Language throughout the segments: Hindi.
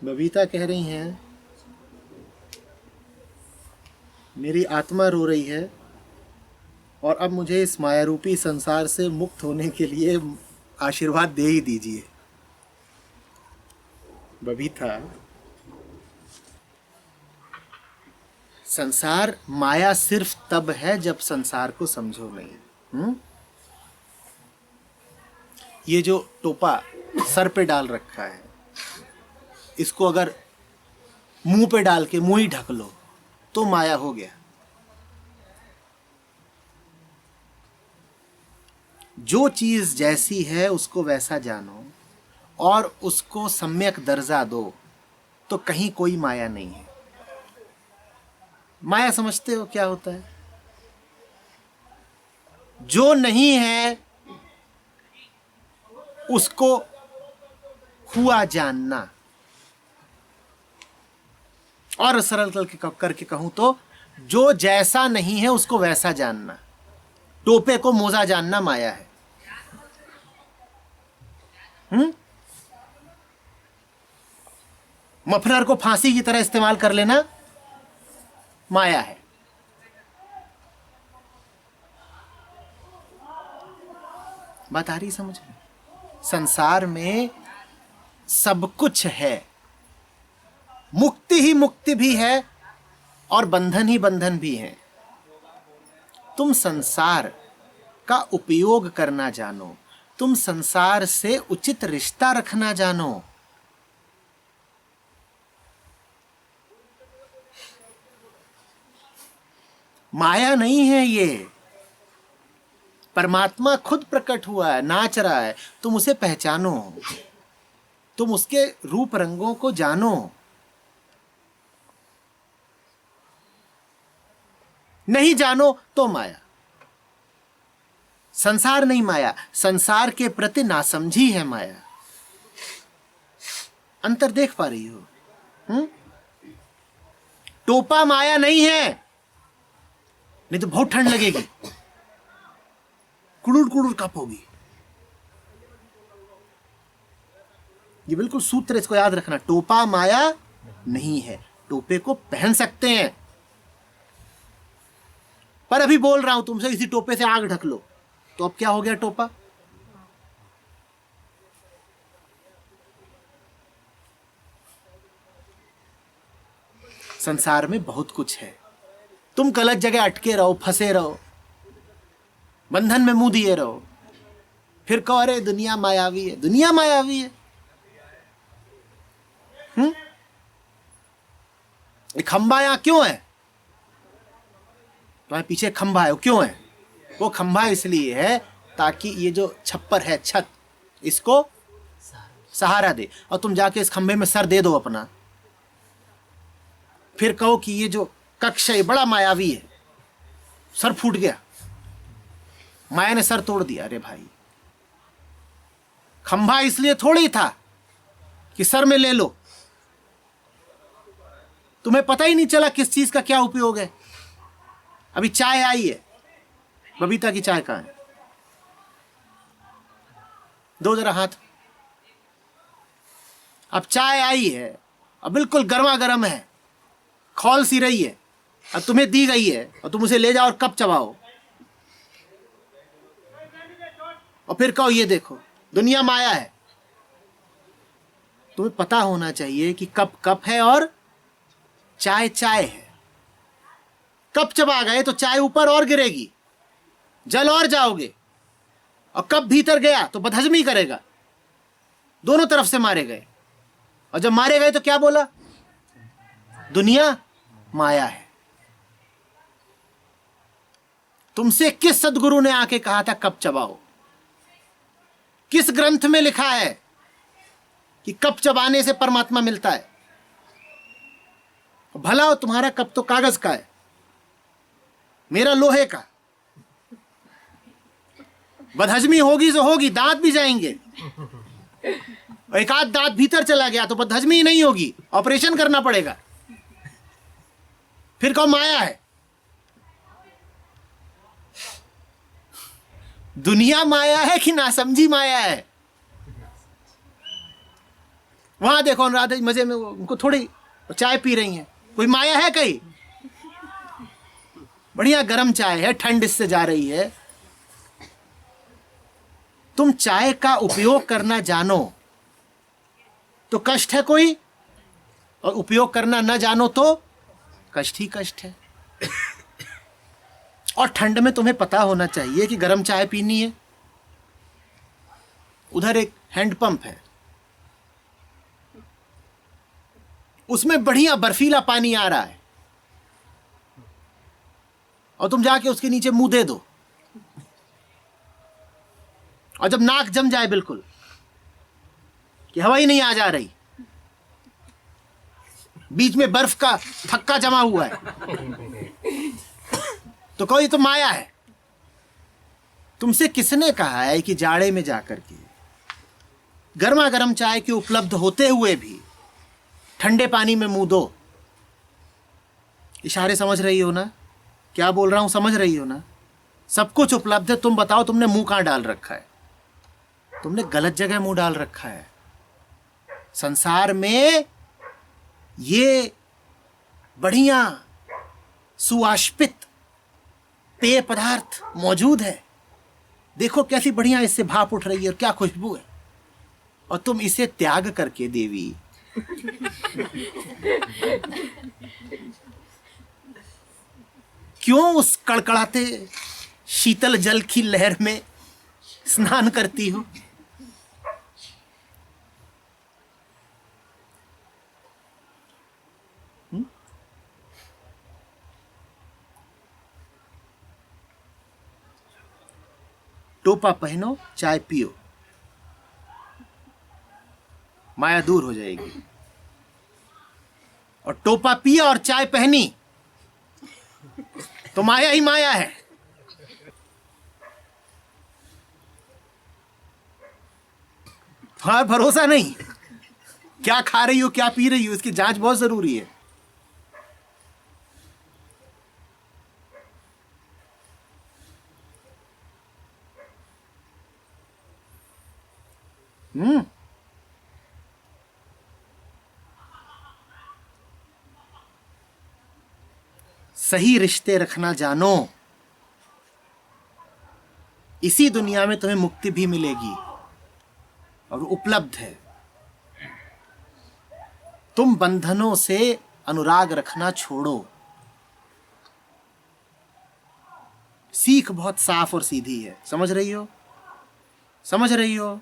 बबीता कह रही हैं, मेरी आत्मा रो रही है और अब मुझे इस मायारूपी संसार से मुक्त होने के लिए आशीर्वाद दे ही दीजिए। बबीता, संसार माया सिर्फ तब है जब संसार को समझो नहीं। ये जो टोपा सर पे डाल रखा है, इसको अगर मुंह पे डाल के मुंह ही ढक लो तो माया हो गया। जो चीज जैसी है उसको वैसा जानो और उसको सम्यक दर्जा दो तो कहीं कोई माया नहीं है। माया समझते हो क्या होता है? जो नहीं है उसको हुआ जानना, और सरल करके कहूं तो जो जैसा नहीं है उसको वैसा जानना। टोपे को मोजा जानना माया है। मफलर को फांसी की तरह इस्तेमाल कर लेना माया है। बात आ रही समझ में? संसार में सब कुछ है, मुक्ति ही मुक्ति भी है और बंधन ही बंधन भी है। तुम संसार का उपयोग करना जानो, तुम संसार से उचित रिश्ता रखना जानो। माया नहीं है ये, परमात्मा खुद प्रकट हुआ है, नाच रहा है। तुम उसे पहचानो, तुम उसके रूप रंगों को जानो। नहीं जानो तो माया। संसार नहीं माया, संसार के प्रति नासमझी है माया। अंतर देख पा रही हो? टोपा माया नहीं है, नहीं तो बहुत ठंड लगेगी, कुड़ुड़ कुड़ुड़ कांपोगी। ये बिल्कुल सूत्र, इसको याद रखना। टोपा माया नहीं है, टोपे को पहन सकते हैं। पर अभी बोल रहा हूं तुमसे, इसी टोपे से आग ढक लो तो अब क्या हो गया टोपा? संसार में बहुत कुछ है, तुम गलत जगह अटके रहो, फंसे रहो, बंधन में मुंह दिए रहो, फिर कहो अरे दुनिया मायावी है। दुनिया मायावी है? खंबा यहां क्यों है? तुम्हारे पीछे खंबा है, वो क्यों है? वो खंबा इसलिए है ताकि ये जो छप्पर है, छत, इसको सहारा दे। और तुम जाके इस खंबे में सर दे दो अपना, फिर कहो कि ये जो कक्ष है बड़ा मायावी है, सर फूट गया, माया ने सर तोड़ दिया। अरे भाई, खंभा इसलिए थोड़ी था कि सर में ले लो, तुम्हें पता ही नहीं चला किस चीज का क्या उपयोग है। अभी चाय आई है, बबीता की चाय कहां है? दो जरा हाथ। अब चाय आई है, अब बिल्कुल गर्मा गर्म है, खौल सी रही है, अब तुम्हें दी गई है और तुम उसे ले जाओ और कप चबाओ और फिर कहो ये देखो दुनिया माया है। तुम्हें पता होना चाहिए कि कप कप है और चाय चाय है। कप चबा गए तो चाय ऊपर और गिरेगी, जल और जाओगे, और कप भीतर गया तो बदहजमी करेगा। दोनों तरफ से मारे गए, और जब मारे गए तो क्या बोला? दुनिया माया है। तुमसे किस सदगुरु ने आके कहा था कप चबाओ? किस ग्रंथ में लिखा है कि कप चबाने से परमात्मा मिलता है? भला हो तुम्हारा कप तो कागज का है, मेरा लोहे का। बदहजमी होगी तो होगी, दांत भी जाएंगे, एक आध दांत भीतर चला गया तो बदहजमी ही नहीं होगी, ऑपरेशन करना पड़ेगा। फिर कहो माया है। दुनिया माया है कि नासमझी माया है? वहां देखो अनुराधा जी मजे में, उनको थोड़ी चाय पी रही हैं, कोई माया है कहीं? बढ़िया गर्म चाय है, ठंड इससे जा रही है। तुम चाय का उपयोग करना जानो तो कष्ट है कोई, और उपयोग करना न जानो तो कष्ट ही कष्ट है। और ठंड में तुम्हें पता होना चाहिए कि गर्म चाय पीनी है। उधर एक हैंडपंप है, उसमें बढ़िया बर्फीला पानी आ रहा है, और तुम जाके उसके नीचे मुंह दे दो, और जब नाक जम जाए बिल्कुल कि हवा ही नहीं आ जा रही, बीच में बर्फ का थक्का जमा हुआ है, तो कोई तो माया है। तुमसे किसने कहा है कि जाड़े में जाकर के गर्मा गर्म चाय के उपलब्ध होते हुए भी ठंडे पानी में मुंह दो? इशारे समझ रही हो ना, क्या बोल रहा हूं समझ रही हो ना? सब कुछ उपलब्ध है, तुम बताओ तुमने मुंह कहां डाल रखा है? तुमने गलत जगह मुंह डाल रखा है। संसार में ये बढ़िया सुवाष्पित पेय पदार्थ मौजूद है, देखो कैसी बढ़िया इससे भाप उठ रही है और क्या खुशबू है, और तुम इसे त्याग करके देवी क्यों उस कड़कड़ाते शीतल जल की लहर में स्नान करती हो? टोपा पहनो, चाय पियो, माया दूर हो जाएगी। और टोपा पिया और चाय पहनी तो माया ही माया है। हाँ, भरोसा नहीं, क्या खा रही हो क्या पी रही हो इसकी जांच बहुत जरूरी है। सही रिश्ते रखना जानो, इसी दुनिया में तुम्हें मुक्ति भी मिलेगी और उपलब्ध है। तुम बंधनों से अनुराग रखना छोड़ो। सीख बहुत साफ और सीधी है, समझ रही हो? समझ रही हो?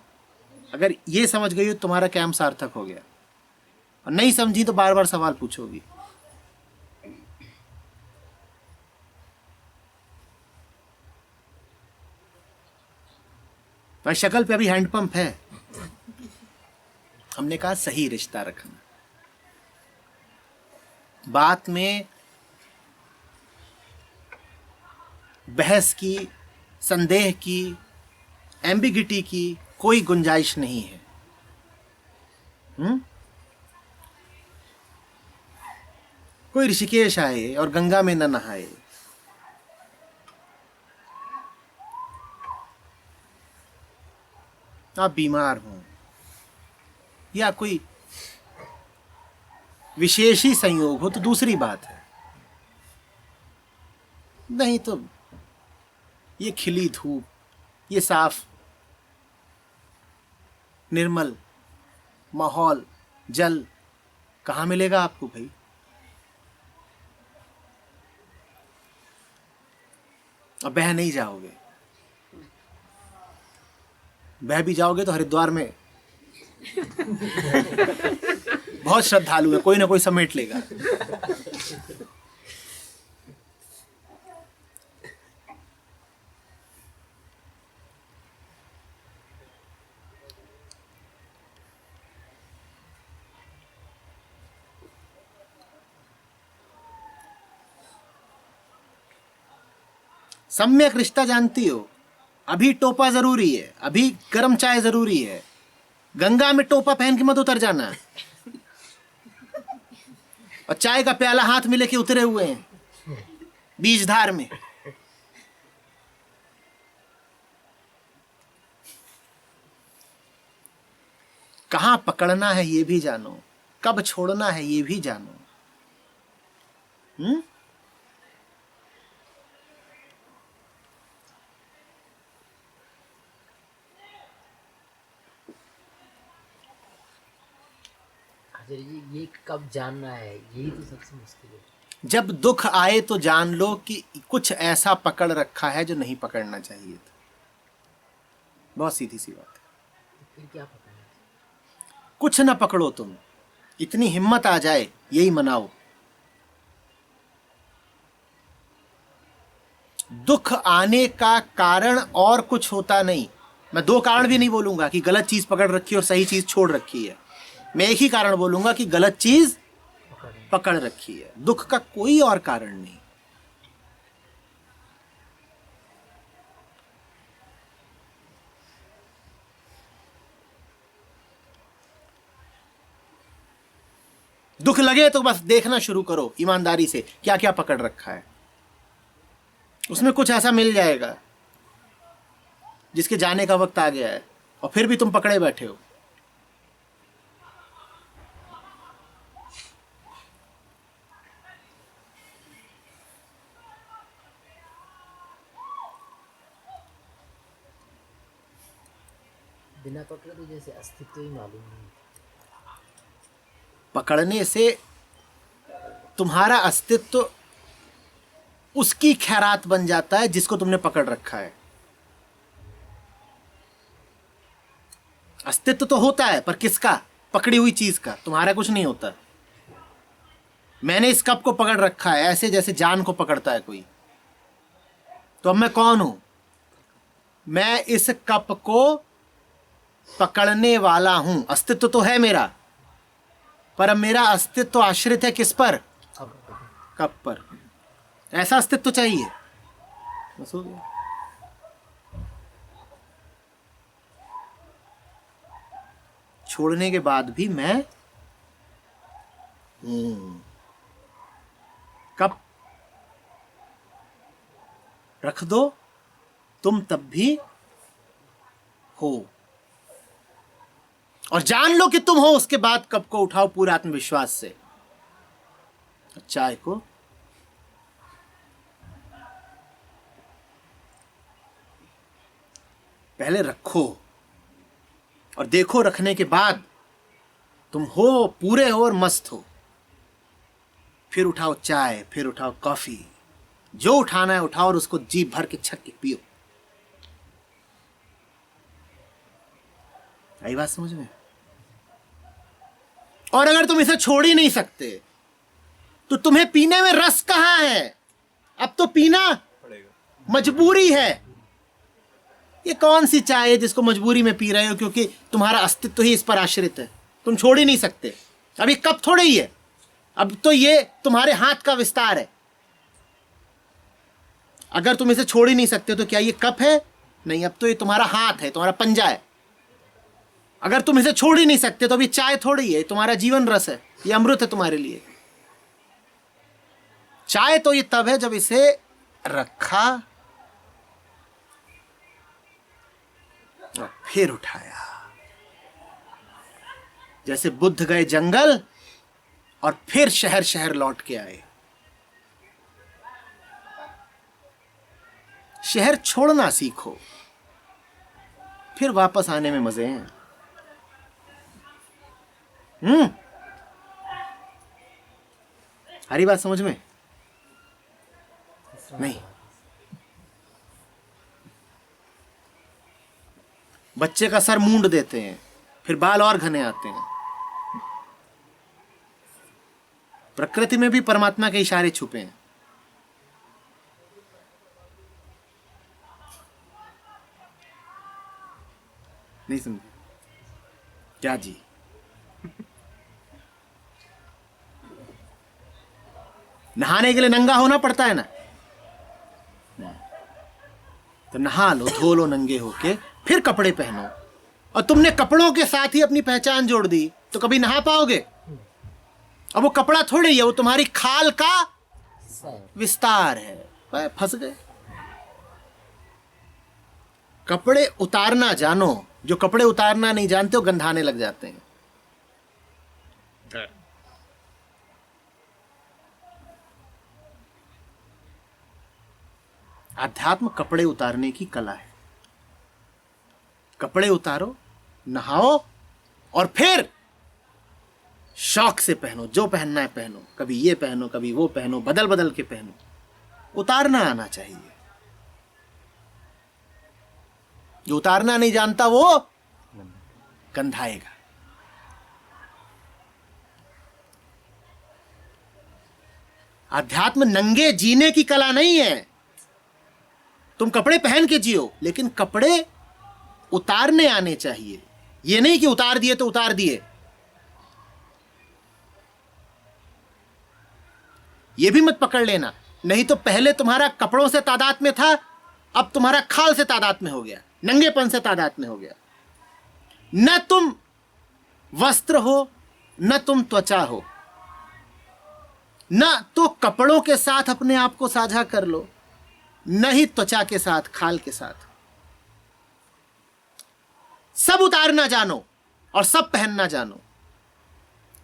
अगर ये समझ गई हो तुम्हारा कैंप सार्थक हो गया, और नहीं समझी तो बार बार सवाल पूछोगी। पर शक्ल पे अभी हैंडपंप है। हमने कहा सही रिश्ता रखना, बात में बहस की, संदेह की, एम्बिगिटी की कोई गुंजाइश नहीं है। कोई ऋषिकेश आए और गंगा में न नहाए, आप बीमार हो या कोई विशेष ही संयोग हो तो दूसरी बात है, नहीं तो ये खिली धूप, ये साफ निर्मल माहौल, जल कहाँ मिलेगा आपको भाई? अब बह नहीं जाओगे, बह भी जाओगे तो हरिद्वार में बहुत श्रद्धालु है, कोई ना कोई समेट लेगा। सम्यक रिश्ता जानती हो, अभी टोपा जरूरी है, अभी गर्म चाय जरूरी है। गंगा में टोपा पहन के मत उतर जाना, और चाय का प्याला हाथ में लेके उतरे हुए हैं बीजधार में। कहाँ पकड़ना है ये भी जानो, कब छोड़ना है ये भी जानो। आचार्य जी, ये कब जानना है, यही तो सबसे मुश्किल है। जब दुख आए तो जान लो कि कुछ ऐसा पकड़ रखा है जो नहीं पकड़ना चाहिए था। बहुत सीधी सी बात है। तो फिर क्या पकड़ना? कुछ ना पकड़ो, तुम इतनी हिम्मत आ जाए यही मनाओ। दुख आने का कारण और कुछ होता नहीं। मैं दो कारण भी नहीं बोलूंगा कि गलत चीज पकड़ रखी है और सही चीज छोड़ रखी है। मैं एक ही कारण बोलूंगा कि गलत चीज पकड़ रखी है। दुख का कोई और कारण नहीं। दुख लगे तो बस देखना शुरू करो ईमानदारी से क्या क्या पकड़ रखा है। उसमें कुछ ऐसा मिल जाएगा जिसके जाने का वक्त आ गया है और फिर भी तुम पकड़े बैठे हो। बिना पकड़े तो जैसे अस्तित्व ही मालूम नहीं। पकड़ने से तुम्हारा अस्तित्व उसकी खैरात बन जाता है जिसको तुमने पकड़ रखा है। अस्तित्व तो होता है पर किसका? पकड़ी हुई चीज का। तुम्हारा कुछ नहीं होता। मैंने इस कप को पकड़ रखा है ऐसे जैसे जान को पकड़ता है कोई। तो अब मैं कौन हूं? मैं इस कप को पकड़ने वाला हूं। अस्तित्व तो है मेरा, पर अब मेरा अस्तित्व आश्रित है किस पर? कप पर। ऐसा अस्तित्व चाहिए, बस हो गया। छोड़ने के बाद भी मैं कप रख दो तुम तब भी हो, और जान लो कि तुम हो। उसके बाद कप को उठाओ पूरे आत्मविश्वास से। चाय को पहले रखो और देखो रखने के बाद तुम हो, पूरे हो और मस्त हो। फिर उठाओ चाय, फिर उठाओ कॉफी, जो उठाना है उठाओ और उसको जी भर के छक के पियो। आई बात समझ में? और अगर तुम इसे छोड़ ही नहीं सकते तो तुम्हें पीने में रस कहां है? अब तो पीना पड़ेगा, मजबूरी है। ये कौन सी चाय है जिसको मजबूरी में पी रहे हो क्योंकि तुम्हारा अस्तित्व ही इस पर आश्रित है? तुम छोड़ ही नहीं सकते। अब ये कप थोड़े ही है, अब तो ये तुम्हारे हाथ का विस्तार है। अगर तुम इसे छोड़ ही नहीं सकते तो क्या ये कप है? नहीं, अब तो ये तुम्हारा हाथ है, तुम्हारा पंजा है। अगर तुम इसे छोड़ ही नहीं सकते तो अभी चाय थोड़ी है, तुम्हारा जीवन रस है, ये अमृत है तुम्हारे लिए। चाय तो ये तब है जब इसे रखा और फिर उठाया। जैसे बुद्ध गए जंगल और फिर शहर शहर लौट के आए। शहर छोड़ना सीखो, फिर वापस आने में मजे हैं। हरी बात समझ में नहीं? बच्चे का सर मूंड देते हैं, फिर बाल और घने आते हैं। प्रकृति में भी परमात्मा के इशारे छुपे हैं। नहीं समझे क्या जी? नहाने के लिए नंगा होना पड़ता है ना, तो नहा लो, धो लो नंगे होके, फिर कपड़े पहनो। और तुमने कपड़ों के साथ ही अपनी पहचान जोड़ दी तो कभी नहा पाओगे? अब वो कपड़ा थोड़ी है, वो तुम्हारी खाल का विस्तार है। फंस गए। कपड़े उतारना जानो, जो कपड़े उतारना नहीं जानते वो गंधाने लग जाते हैं। अध्यात्म कपड़े उतारने की कला है। कपड़े उतारो, नहाओ और फिर शौक से पहनो, जो पहनना है पहनो, कभी ये पहनो कभी वो पहनो, बदल बदल के पहनो। उतारना आना चाहिए। जो उतारना नहीं जानता वो गंधाएगा। अध्यात्म नंगे जीने की कला नहीं है। तुम कपड़े पहन के जियो, लेकिन कपड़े उतारने आने चाहिए। ये नहीं कि उतार दिए तो उतार दिए। ये भी मत पकड़ लेना, नहीं तो पहले तुम्हारा कपड़ों से तादाद में था, अब तुम्हारा खाल से तादाद में हो गया, नंगेपन से तादाद में हो गया। न तुम वस्त्र हो, न तुम त्वचा हो। न तो कपड़ों के साथ अपने आप को साझा कर लो, न ही त्वचा के साथ, खाल के साथ। सब उतारना जानो और सब पहनना जानो।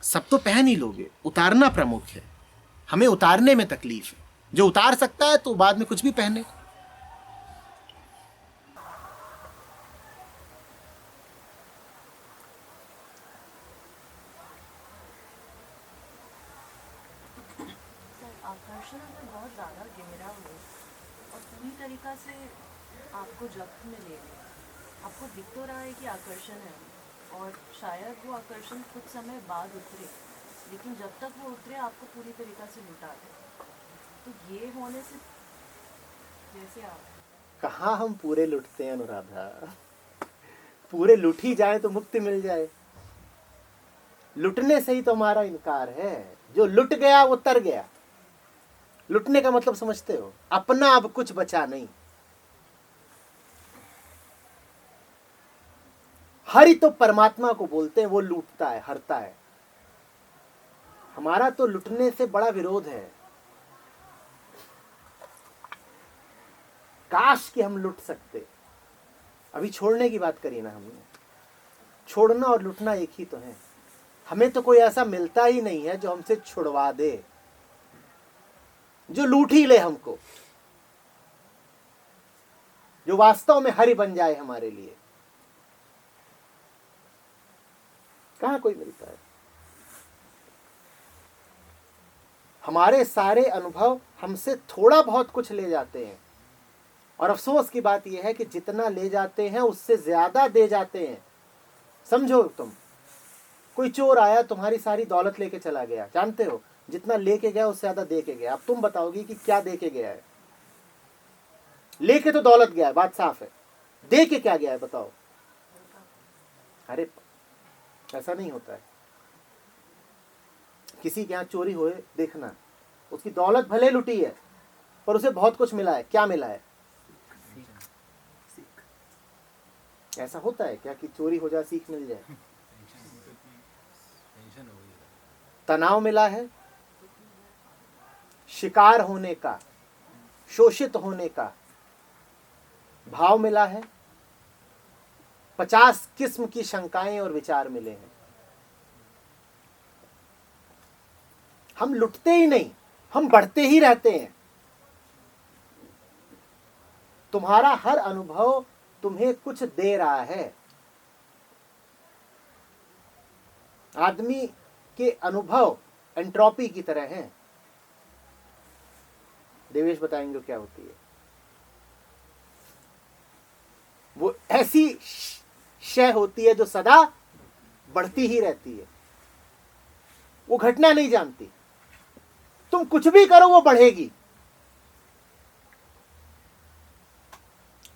सब तो पहन ही लोगे, उतारना प्रमुख है। हमें उतारने में तकलीफ है। जो उतार सकता है तो बाद में कुछ भी पहने। आकर्षण अगर बहुत ज़्यादा गहरा हो और पूरी तरीका से आपको जब्त में ले ले, आपको दिख तो रहा है कि आकर्षण है और शायद वो आकर्षण कुछ समय बाद उतरे, लेकिन जब तक वो उतरे आपको पूरी तरीका से लुटा दे, तो ये होने से जैसे आप कहाँ हम पूरे लुटते हैं अनुराधा। पूरे लुट ही जाए तो मुक्ति मिल जाए। लुटने से ही तो हमारा इनकार है। जो लुट गया वो तर गया। लुटने का मतलब समझते हो? अपना अब कुछ बचा नहीं। हरि तो परमात्मा को बोलते हैं, वो लूटता है, हरता है। हमारा तो लुटने से बड़ा विरोध है। काश कि हम लुट सकते। अभी छोड़ने की बात करी ना हमने। छोड़ना और लुटना एक ही तो है। हमें तो कोई ऐसा मिलता ही नहीं है जो हमसे छुड़वा दे, जो लूट ही ले हमको, जो वास्तव में हरि बन जाए हमारे लिए। कहां कोई मिलता है? हमारे सारे अनुभव हमसे थोड़ा बहुत कुछ ले जाते हैं, और अफसोस की बात यह है कि जितना ले जाते हैं उससे ज्यादा दे जाते हैं। समझो, तुम कोई चोर आया, तुम्हारी सारी दौलत लेके चला गया, जानते हो जितना लेके गया उससे ज्यादा दे के गया। अब तुम बताओगी कि क्या दे के गया है? लेके तो दौलत गया है, बात साफ है। दे के क्या गया है बताओ? अरे ऐसा नहीं होता है। किसी के यहां चोरी हुए देखना, उसकी दौलत भले लुटी है पर उसे बहुत कुछ मिला है। क्या मिला है? ऐसा होता है क्या कि चोरी हो जाए सीख मिल जाए? तनाव मिला है, शिकार होने का, शोषित होने का भाव मिला है, 50 किस्म की शंकाएं और विचार मिले हैं। हम लुटते ही नहीं, हम बढ़ते ही रहते हैं। तुम्हारा हर अनुभव तुम्हें कुछ दे रहा है। आदमी के अनुभव एंट्रोपी की तरह हैं। देवेश बताएंगे क्या होती है। वो ऐसी शय होती है जो सदा बढ़ती ही रहती है, वो घटना नहीं जानती। तुम कुछ भी करो वो बढ़ेगी।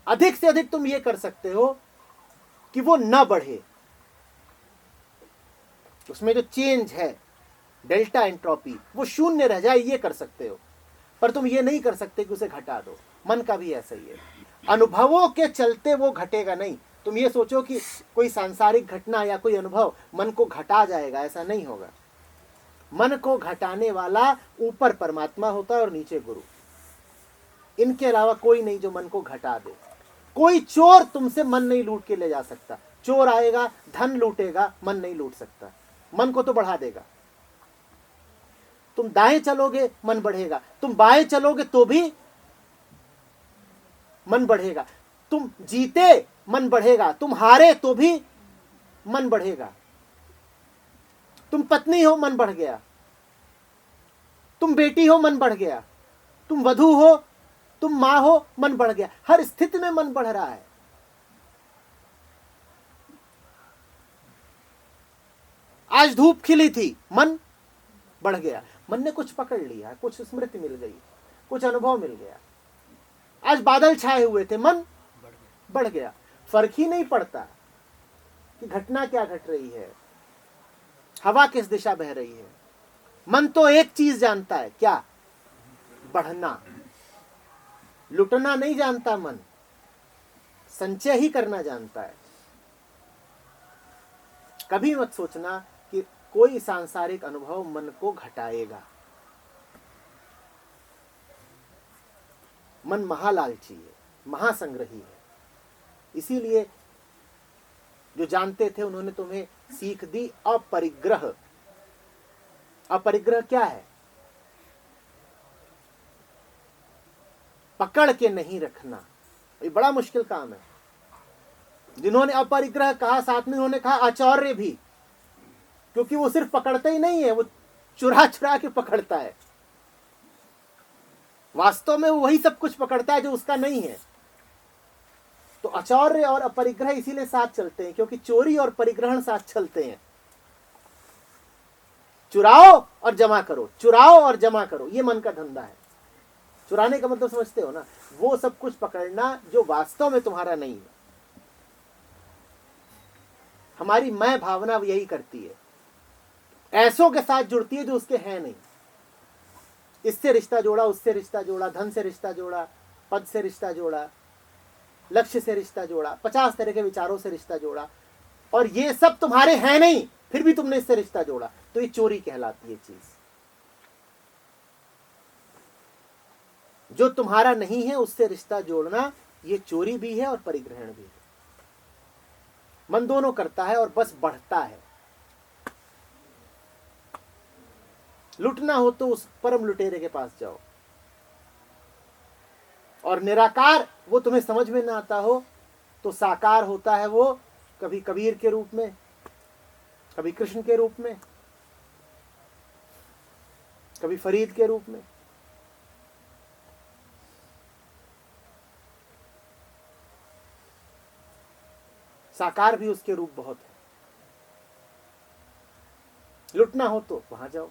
अधिक से अधिक तुम ये कर सकते हो कि वो न बढ़े। उसमें जो चेंज है, डेल्टा एंट्रोपी, वो शून्य रह जाए, ये कर सकते हो। पर तुम ये नहीं कर सकते कि उसे घटा दो। मन का भी ऐसा ही है। अनुभवों के चलते वो घटेगा नहीं। तुम ये सोचो कि कोई सांसारिक घटना या कोई अनुभव मन को घटा जाएगा, ऐसा नहीं होगा। मन को घटाने वाला ऊपर परमात्मा होता है और नीचे गुरु। इनके अलावा कोई नहीं जो मन को घटा दे। कोई चोर तुमसे मन नहीं लूट के ले जा सकता। चोर आएगा, धन लूटेगा, मन नहीं लूट सकता। मन को तो बढ़ा देगा। तुम दाएं चलोगे मन बढ़ेगा, तुम बाएं चलोगे तो भी मन बढ़ेगा। तुम जीते मन बढ़ेगा, तुम हारे तो भी मन बढ़ेगा। तुम पत्नी हो मन बढ़ गया, तुम बेटी हो मन बढ़ गया, तुम वधू हो, तुम मां हो, मन बढ़ गया। हर स्थिति में मन बढ़ रहा है। आज धूप खिली थी, मन बढ़ गया। मन ने कुछ पकड़ लिया, कुछ स्मृति मिल गई, कुछ अनुभव मिल गया। आज बादल छाए हुए थे, मन बढ़ गया। फर्क ही नहीं पड़ता कि घटना क्या घट रही है, हवा किस दिशा बह रही है। मन तो एक चीज जानता है, क्या? बढ़ना। लुटना नहीं जानता मन, संचय ही करना जानता है। कभी मत सोचना कि कोई सांसारिक अनुभव मन को घटाएगा। मन महालालची है, महासंग्रही है। इसीलिए जो जानते थे उन्होंने तुम्हें सीख दी अपरिग्रह। अपरिग्रह क्या है? पकड़ के नहीं रखना। ये बड़ा मुश्किल काम है। जिन्होंने अपरिग्रह कहा, साथ में उन्होंने कहा आचौर्य भी, क्योंकि वो सिर्फ पकड़ता ही नहीं है, वो चुरा चुरा के पकड़ता है। वास्तव में वो वही सब कुछ पकड़ता है जो उसका नहीं है। तो आचौर्य और अपरिग्रह इसीलिए साथ चलते हैं, क्योंकि चोरी और परिग्रहण साथ चलते हैं। चुराओ और जमा करो, चुराओ और जमा करो, ये मन का धंधा है। चुराने का मतलब समझते हो ना? वो सब कुछ पकड़ना जो वास्तव में तुम्हारा नहीं है। हमारी मैं भावना यही करती है, ऐसों के साथ जुड़ती है जो उसके हैं नहीं। इससे रिश्ता जोड़ा, उससे रिश्ता जोड़ा, धन से रिश्ता जोड़ा, पद से रिश्ता जोड़ा, लक्ष्य से रिश्ता जोड़ा, 50 तरह के विचारों से रिश्ता जोड़ा, और ये सब तुम्हारे हैं नहीं, फिर भी तुमने इससे रिश्ता जोड़ा, तो ये चोरी कहलाती है। चीज जो तुम्हारा नहीं है उससे रिश्ता जोड़ना, ये चोरी भी है और परिग्रहण भी है। मन दोनों करता है और बस बढ़ता है। लुटना हो तो उस परम लुटेरे के पास जाओ, और निराकार वो तुम्हें समझ में ना आता हो तो साकार होता है वो, कभी कबीर के रूप में, कभी कृष्ण के रूप में, कभी फरीद के रूप में। साकार भी उसके रूप बहुत है। लुटना हो तो वहां जाओ।